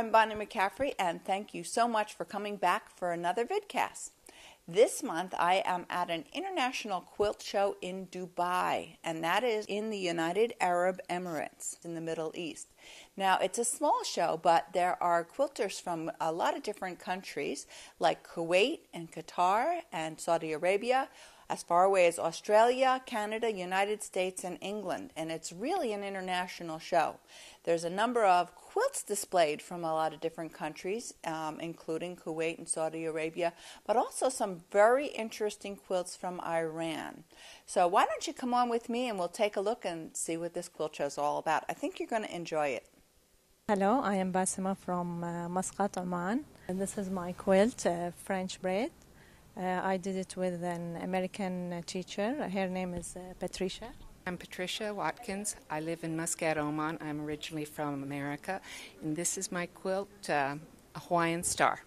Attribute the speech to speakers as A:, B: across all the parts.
A: I'm Bonnie McCaffery, and thank you so much for coming back for another VidCast. This month I am at an international quilt show in Dubai, and that is in the United Arab Emirates in the Middle East. Now, it's a small show, but there are quilters from a lot of different countries like Kuwait and Qatar and Saudi Arabia, as far away as Australia, Canada, United States, and England. And it's really an international show. There's a number of quilts displayed from a lot of different countries, including Kuwait and Saudi Arabia, but also some very interesting quilts from Iran. So why don't you come on with me and we'll take a look and see what this quilt show is all about. I think you're going to enjoy it.
B: Hello, I am Basima from Muscat, Oman. And this is my quilt, French braid. I did it with an American teacher. Her name is Patricia.
C: I'm Patricia Watkins. I live in Muscat, Oman. I'm originally from America. And this is my quilt, a Hawaiian star.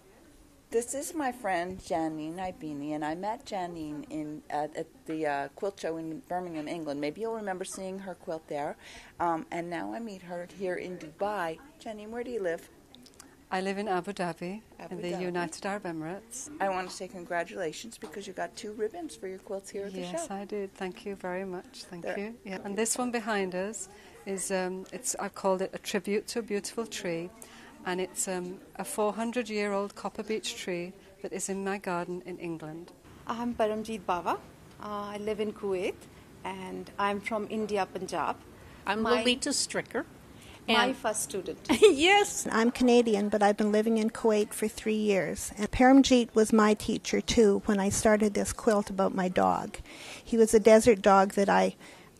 A: This is my friend Janine Ibini, and I met Janine at the quilt show in Birmingham, England. Maybe you'll remember seeing her quilt there. And now I meet her here in Dubai. Janine, where do you live?
D: I live in Abu Dhabi, in the United Arab Emirates.
A: I want to say congratulations because you got 2 ribbons for your quilts here at the show.
D: Yes, I did. Thank you very much. Thank you. Yeah. And this one behind us is, I've called it a tribute to a beautiful tree. And it's a 400-year-old copper beech tree that is in my garden in England.
E: I'm Paramjeet Baba. I live in Kuwait, and I'm from India, Punjab.
F: I'm Lolita Stricker.
E: My first student.
F: Yes.
G: I'm Canadian, but I've been living in Kuwait for 3 years. And Paramjeet was my teacher, too, when I started this quilt about my dog. He was a desert dog that I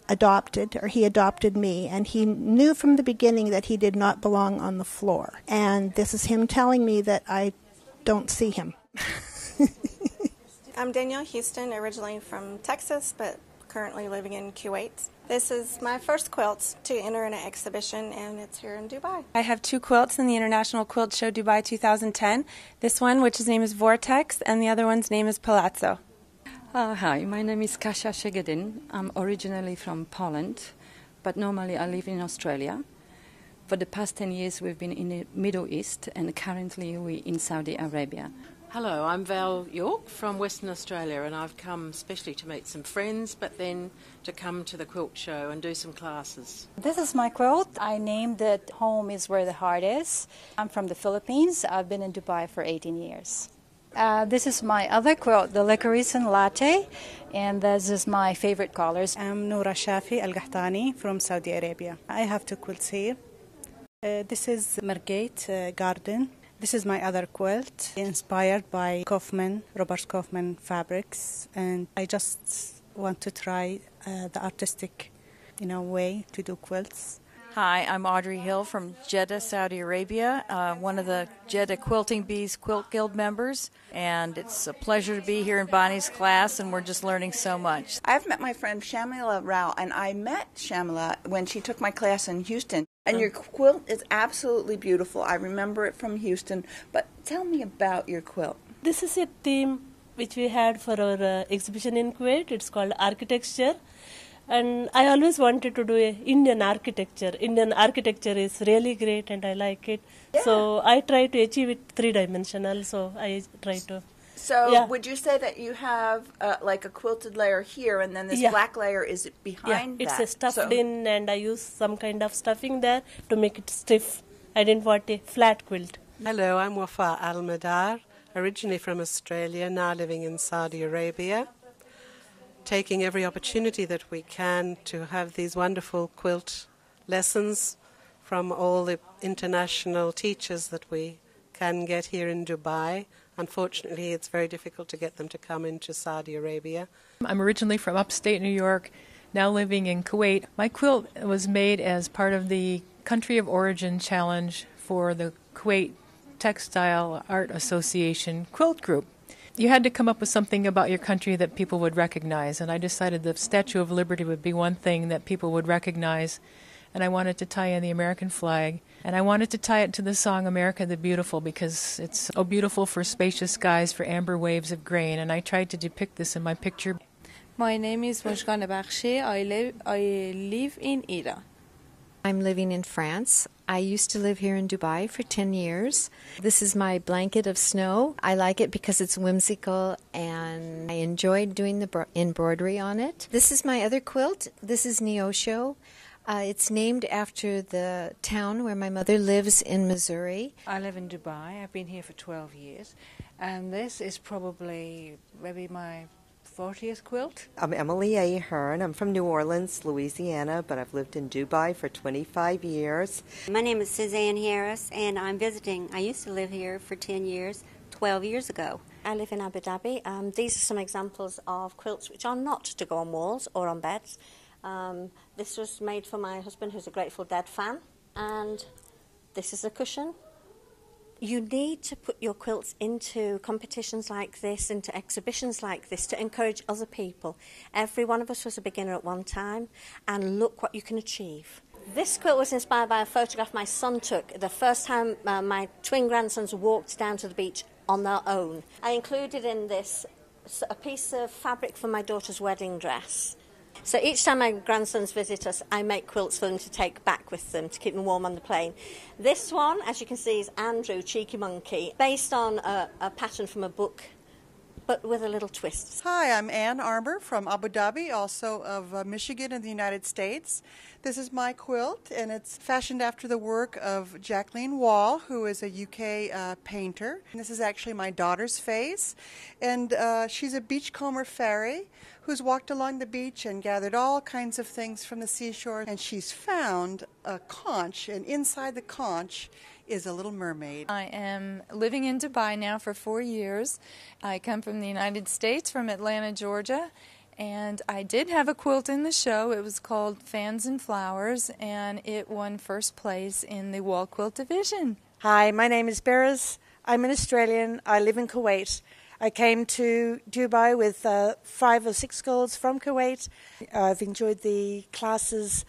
G: adopted, or he adopted me, and he knew from the beginning that he did not belong on the floor. And this is him telling me that I don't see him.
H: I'm Danielle Houston, originally from Texas, but currently living in Kuwait. This is my first quilt to enter in an exhibition, and it's here in Dubai.
I: I have 2 quilts in the International Quilt Show Dubai 2010. This one, which his name is Vortex, and the other one's name is Palazzo.
J: Hi, my name is Kasia Szegedyn. I'm originally from Poland, but normally I live in Australia. For the past 10 years we've been in the Middle East, and currently we're in Saudi Arabia.
F: Hello, I'm Val York from Western Australia, and I've come especially to meet some friends, but then to come to the quilt show and do some classes.
K: This is my quilt. I named it Home is Where the Heart Is. I'm from the Philippines. I've been in Dubai for 18 years. This is my other quilt, the Licorice and Latte, and this is my favorite colors.
L: I'm Noura Shafi Al-Gahtani from Saudi Arabia. I have 2 quilts here. This is Margate Garden. This is my other quilt, inspired by Robert Kaufman fabrics, and I just want to try the artistic, way to do quilts.
M: Hi, I'm Audrey Hill from Jeddah, Saudi Arabia, one of the Jeddah Quilting Bees Quilt Guild members, and it's a pleasure to be here in Bonnie's class, and we're just learning so much.
A: I've met my friend Shamila Rao, and I met Shamila when she took my class in Houston. And your quilt is absolutely beautiful. I remember it from Houston. But tell me about your quilt.
N: This is a theme which we had for our exhibition in Kuwait. It's called architecture. And I always wanted to do Indian architecture. Indian architecture is really great and I like it. Yeah. So I try to achieve it 3-dimensional. So I try to...
A: So would you say that you have like a quilted layer here and then this black layer is behind that?
N: It's stuffed in and I use some kind of stuffing there to make it stiff. I didn't want a flat quilt.
O: Hello, I'm Wafa Al-Madar, originally from Australia, now living in Saudi Arabia, taking every opportunity that we can to have these wonderful quilt lessons from all the international teachers that we can get here in Dubai. Unfortunately, it's very difficult to get them to come into Saudi Arabia.
P: I'm originally from upstate New York, now living in Kuwait. My quilt was made as part of the Country of Origin Challenge for the Kuwait Textile Art Association Quilt Group. You had to come up with something about your country that people would recognize, and I decided the Statue of Liberty would be one thing that people would recognize, and I wanted to tie in the American flag. And I wanted to tie it to the song America the Beautiful because it's so beautiful for spacious skies, for amber waves of grain. And I tried to depict this in my picture.
Q: My name is Mojgane Bakhshi. I live in Iran.
R: I'm living in France.
Q: I used to live here in Dubai for 10 years. This is my blanket of snow. I like it because it's whimsical and I enjoyed doing the embroidery on it. This is my other quilt. This is Neosho. It's named after the town where my mother lives in Missouri.
R: I live in Dubai. I've been here for 12 years. And this is probably maybe my 40th quilt.
S: I'm Emily A. Hearn. I'm from New Orleans, Louisiana, but I've lived in Dubai for 25 years.
T: My name is Suzanne Harris, and I'm visiting. I used to live here for 10 years, 12 years ago.
H: I live in Abu Dhabi. These are some examples of quilts which are not to go on walls or on beds. This was made for my husband, who's a Grateful Dead fan, and this is a cushion. You need to put your quilts into competitions like this, into exhibitions like this, to encourage other people. Every one of us was a beginner at one time, and look what you can achieve. This quilt was inspired by a photograph my son took the first time my twin grandsons walked down to the beach on their own. I included in this a piece of fabric for my daughter's wedding dress. So each time my grandsons visit us, I make quilts for them to take back with them to keep them warm on the plane. This one, as you can see, is Andrew, Cheeky Monkey, based on a pattern from a book, but with a little twist.
U: Hi, I'm Ann Armour from Abu Dhabi, also of Michigan in the United States. This is my quilt, and it's fashioned after the work of Jacqueline Wall, who is a UK painter. And this is actually my daughter's face, and she's a beachcomber fairy who's walked along the beach and gathered all kinds of things from the seashore, and she's found a conch, and inside the conch is a little mermaid.
V: I am living in Dubai now for 4 years. I come from the United States, from Atlanta, Georgia, and I did have a quilt in the show. It was called Fans and Flowers, and it won first place in the wall quilt division.
W: Hi, my name is Beres. I'm an Australian. I live in Kuwait. I came to Dubai with 5 or 6 girls from Kuwait. I've enjoyed the classes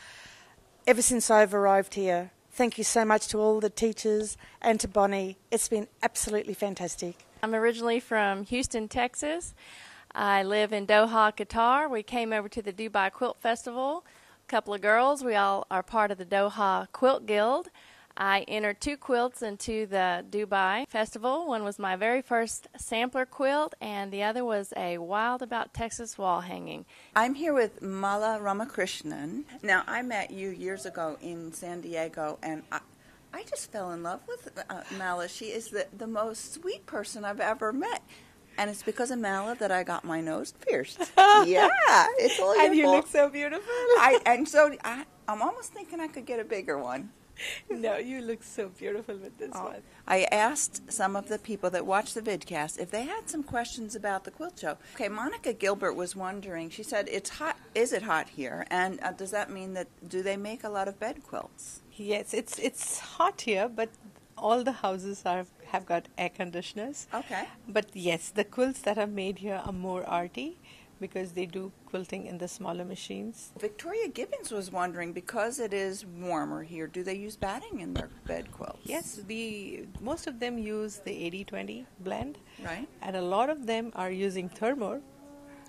W: ever since I've arrived here. Thank you so much to all the teachers and to Bonnie. It's been absolutely fantastic.
X: I'm originally from Houston, Texas. I live in Doha, Qatar. We came over to the Dubai Quilt Festival. A couple of girls. We all are part of the Doha Quilt Guild. I entered 2 quilts into the Dubai Festival. One was my very first sampler quilt, and the other was a Wild About Texas wall hanging.
A: I'm here with Mala Ramakrishnan. Now, I met you years ago in San Diego, and I just fell in love with Mala. She is the most sweet person I've ever met. And it's because of Mala that I got my nose pierced. Yeah, it's all your
V: And you
A: fault.
V: look so beautiful.
A: I'm almost thinking I could get a bigger one.
V: No, you look so beautiful with this one.
A: I asked some of the people that watch the VidCast if they had some questions about the quilt show. Okay, Monica Gilbert was wondering, she said, it's hot. Is it hot here? And does that mean that, do they make a lot of bed quilts?
Y: Yes, it's hot here, but all the houses have got air conditioners.
A: Okay.
Y: But yes, the quilts that are made here are more arty because they do quilting in the smaller machines.
A: Victoria Gibbons was wondering, because it is warmer here, do they use batting in their bed quilts?
Y: Yes, most of them use the 80-20 blend.
A: Right.
Y: And a lot of them are using thermor.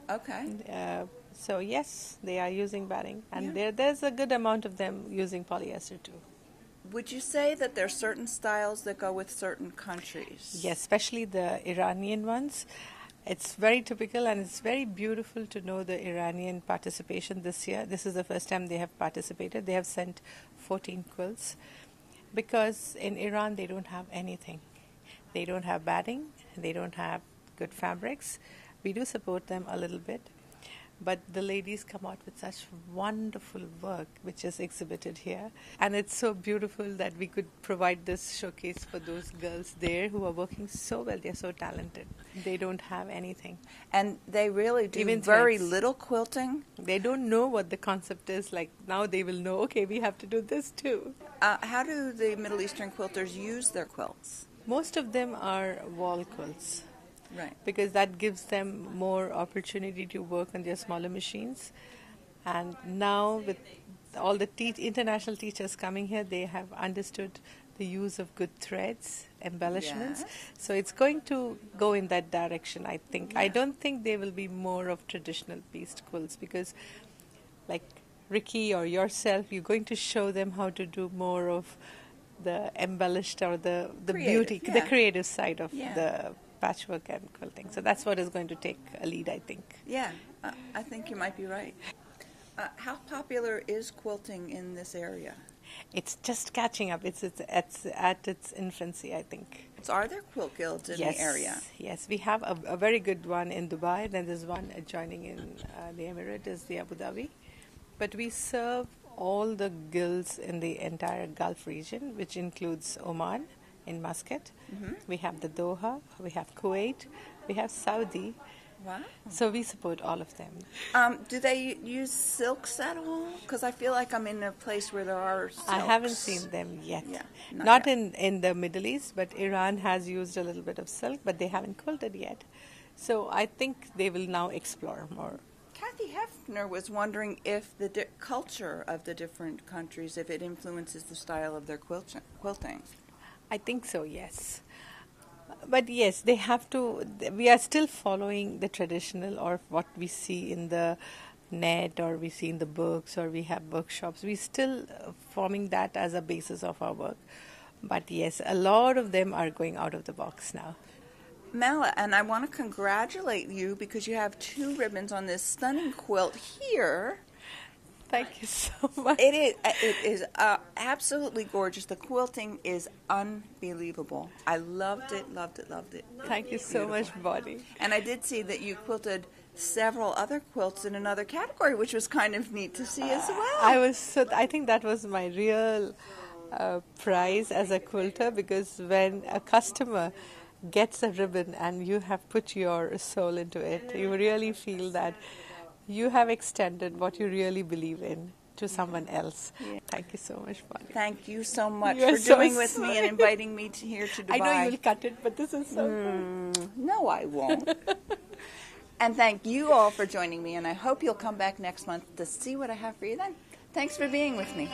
A: Okay.
Y: So yes, they are using batting. And there's a good amount of them using polyester too.
A: Would you say that there are certain styles that go with certain countries?
Y: Yes, especially the Iranian ones. It's very typical, and it's very beautiful to know the Iranian participation this year. This is the first time they have participated. They have sent 14 quilts because in Iran they don't have anything. They don't have batting, they don't have good fabrics. We do support them a little bit, but the ladies come out with such wonderful work which is exhibited here, and it's so beautiful that we could provide this showcase for those girls there who are working so well. They're so talented. They don't have anything,
A: and they really do
Y: even
A: very
Y: threads.
A: little quilting.
Y: They don't know what the concept is. Like now they will know, okay, we have to do this too.
A: How do the Middle Eastern quilters use their quilts?
Y: Most of them are wall quilts.
A: Right.
Y: Because that gives them more opportunity to work on their smaller machines. And now with all the international teachers coming here, they have understood the use of good threads, embellishments.
A: Yes.
Y: So it's going to go in that direction, I think.
A: Yeah.
Y: I don't think there will be more of traditional pieced quilts because like Ricky or yourself, you're going to show them how to do more of the embellished or the
A: Creative,
Y: beauty,
A: yeah.
Y: the creative side of
A: Yeah.
Y: the patchwork and quilting. So that's what is going to take a lead, I think.
A: Yeah, I think you might be right. How popular is quilting in this area?
Y: It's just catching up. It's at its infancy, I think.
A: So are there quilt guilds in the area?
Y: Yes, we have a very good one in Dubai. Then there's one adjoining in the Emirates, is the Abu Dhabi. But we serve all the guilds in the entire Gulf region, which includes Oman in Muscat.
A: Mhm.
Y: We have the Doha, we have Kuwait, we have Saudi.
A: Wow.
Y: So we support all of them.
A: Do they use silks at all? Because I feel like I'm in a place where there are silks.
Y: I haven't seen them yet.
A: Yeah,
Y: Not
A: yet.
Y: in the Middle East, but Iran has used a little bit of silk, but they haven't quilted yet. So I think they will now explore more.
A: Kathy Hefner was wondering if the culture of the different countries, if it influences the style of their quilting.
Y: I think so, yes. But yes, they have to. We are still following the traditional, or what we see in the net, or we see in the books, or we have workshops. We still forming that as a basis of our work. But yes, a lot of them are going out of the box now.
A: Mala, and I want to congratulate you because you have 2 ribbons on this stunning quilt here.
Y: Thank you so much.
A: It is absolutely gorgeous. The quilting is unbelievable. I loved it.
Y: Thank you so much, Bonnie.
A: And I did see that you quilted several other quilts in another category, which was kind of neat to see as well.
Y: I think that was my real prize as a quilter, because when a customer gets a ribbon and you have put your soul into it, you really feel that you have extended what you really believe in to someone else. Yeah. Thank you so much, Bonnie.
A: Thank you so much
Y: You are
A: for
Y: so
A: doing with me
Y: sweet.
A: and inviting me here to Dubai.
Y: I know you'll cut it, but this is so fun.
A: No, I won't. And thank you all for joining me, and I hope you'll come back next month to see what I have for you then. Thanks for being with me.